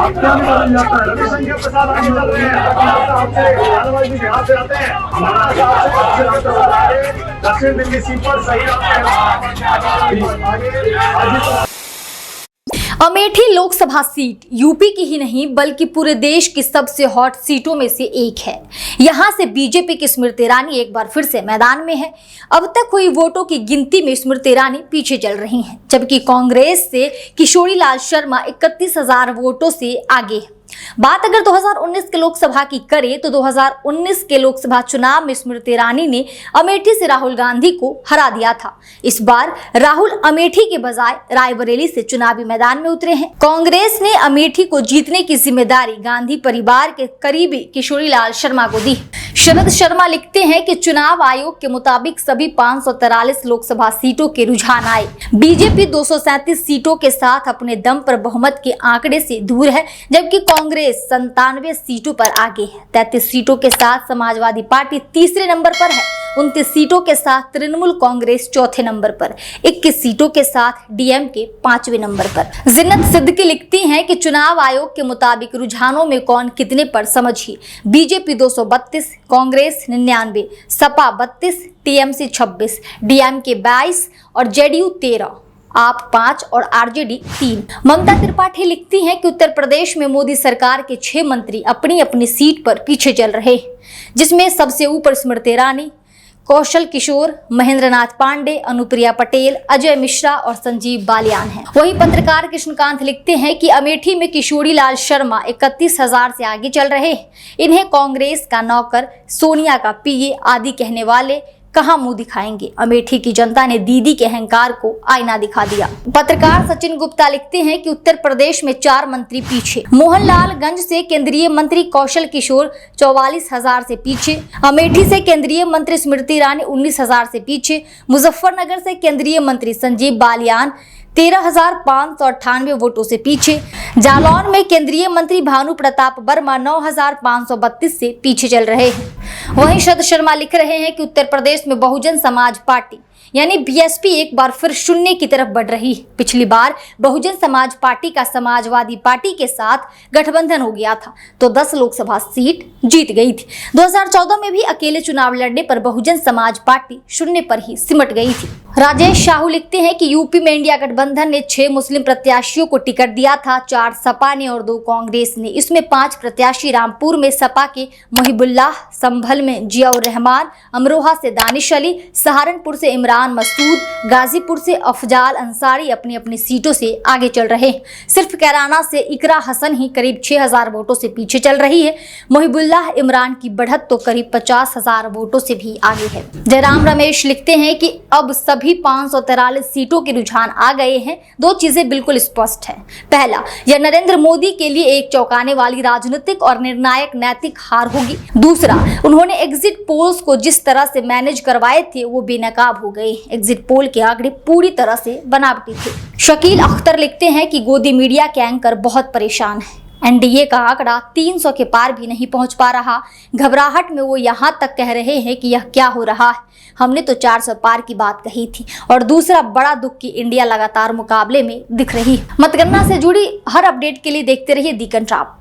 क्या बदल जाता है? रविशंकर प्रसाद आगे चल रहे हैं, आपसे बिहार से आते हैं, हमारा प्रसाद आगे दक्षिण दिल्ली सीट पर सही आगे। अमेठी लोकसभा सीट यूपी की ही नहीं बल्कि पूरे देश की सबसे हॉट सीटों में से एक है। यहां से बीजेपी की स्मृति ईरानी एक बार फिर से मैदान में है। अब तक हुई वोटों की गिनती में स्मृति ईरानी पीछे चल रही हैं, जबकि कांग्रेस से किशोरी लाल शर्मा 31,000 वोटों से आगे है। बात अगर 2019 के लोकसभा की करें तो 2019 के लोकसभा चुनाव में स्मृति ईरानी ने अमेठी से राहुल गांधी को हरा दिया था। इस बार राहुल अमेठी के बजाय रायबरेली से चुनावी मैदान में उतरे हैं। कांग्रेस ने अमेठी को जीतने की जिम्मेदारी गांधी परिवार के करीबी किशोरी लाल शर्मा को दी। शरद शर्मा लिखते हैं कि चुनाव आयोग के मुताबिक सभी 543 लोकसभा सीटों के रुझान आए। बीजेपी 237 सीटों के साथ अपने दम पर बहुमत के आंकड़े से दूर है, जबकि कांग्रेस 97 सीटों पर आगे है। 33 सीटों के साथ समाजवादी पार्टी तीसरे नंबर पर है। 29 सीटों के साथ तृणमूल कांग्रेस चौथे नंबर पर, 21 सीटों के साथ डीएमके 5वें नंबर पर। जिन्नत सिद्दीकी लिखती हैं कि चुनाव आयोग के मुताबिक रुझानों में कौन कितने पर समझिए। BJP 232, Congress 99, Sapa 32, TMC 26, DMK 22 और जेडीयू 13, आप 5 और आरजेडी 3। ममता त्रिपाठी लिखती हैं कि उत्तर प्रदेश में मोदी सरकार के 6 मंत्री अपनी अपनी सीट पर पीछे चल रहे हैं, जिसमें सबसे ऊपर स्मृति ईरानी, कौशल किशोर, महेंद्र नाथ पांडे, अनुप्रिया पटेल, अजय मिश्रा और संजीव बालियान हैं। वहीं पत्रकार कृष्णकांत लिखते हैं कि अमेठी में किशोरी लाल शर्मा 31,000 से आगे चल रहे हैं। इन्हें कांग्रेस का नौकर, सोनिया का पीए आदि कहने वाले कहां मुंह दिखाएंगे। अमेठी की जनता ने दीदी के अहंकार को आईना दिखा दिया। पत्रकार सचिन गुप्ता लिखते हैं कि उत्तर प्रदेश में 4 मंत्री पीछे। मोहनलालगंज से केंद्रीय मंत्री कौशल किशोर 44,000 से पीछे। अमेठी से केंद्रीय मंत्री स्मृति ईरानी 19,000 से पीछे। मुजफ्फरनगर से केंद्रीय मंत्री संजीव बालियान 13,598 वोटों से पीछे। जालौन में केंद्रीय मंत्री भानु प्रताप वर्मा 9,532 से पीछे चल रहे हैं। वहीं शरद शर्मा लिख रहे हैं कि उत्तर प्रदेश में बहुजन समाज पार्टी यानी बीएसपी एक बार फिर शून्य की तरफ बढ़ रही है। पिछली बार बहुजन समाज पार्टी का समाजवादी पार्टी के साथ गठबंधन हो गया था तो 10 लोकसभा सीट जीत गई थी। 2014 में भी अकेले चुनाव लड़ने पर बहुजन समाज पार्टी शून्य पर ही सिमट गई थी। राजेश साहू लिखते हैं कि यूपी में इंडिया गठबंधन ने 6 मुस्लिम प्रत्याशियों को टिकट दिया था, 4 सपा ने और 2 कांग्रेस ने। इसमें 5 प्रत्याशी रामपुर में सपा के मुहिबुल्लाह, संभल में जियाउर रहमान, अमरोहा से दानिश अली, सहारनपुर से इमरान मसूद, गाजीपुर से अफजाल अंसारी अपनी अपनी सीटों से आगे चल रहे हैं। सिर्फ कैराना से इकरा हसन ही करीब 6,000 वोटों से पीछे चल रही है। मुहिबुल्लाह इमरान की बढ़त तो करीब 50,000 वोटों से भी आगे है। जयराम रमेश लिखते हैं कि अब सभी 543 सीटों के रुझान आ गए हैं। 2 चीजें बिल्कुल स्पष्ट हैं। पहला, यह नरेंद्र मोदी के लिए एक चौंकाने वाली राजनीतिक और निर्णायक नैतिक हार होगी। दूसरा, उन्होंने एग्जिट पोल्स को जिस तरह से मैनेज करवाए थे वो बेनकाब हो गए। एग्जिट पोल के आंकड़े पूरी तरह से बनावटी थे। शकील अख्तर लिखते हैं कि गोदी मीडिया के एंकर बहुत परेशान है। एनडीए का आंकड़ा 300 के पार भी नहीं पहुंच पा रहा। घबराहट में वो यहां तक कह रहे हैं कि यह क्या हो रहा है, हमने तो 400 पार की बात कही थी। और दूसरा बड़ा दुख की इंडिया लगातार मुकाबले में दिख रही है। मतगणना से जुड़ी हर अपडेट के लिए देखते रहिए दी कंट्राप।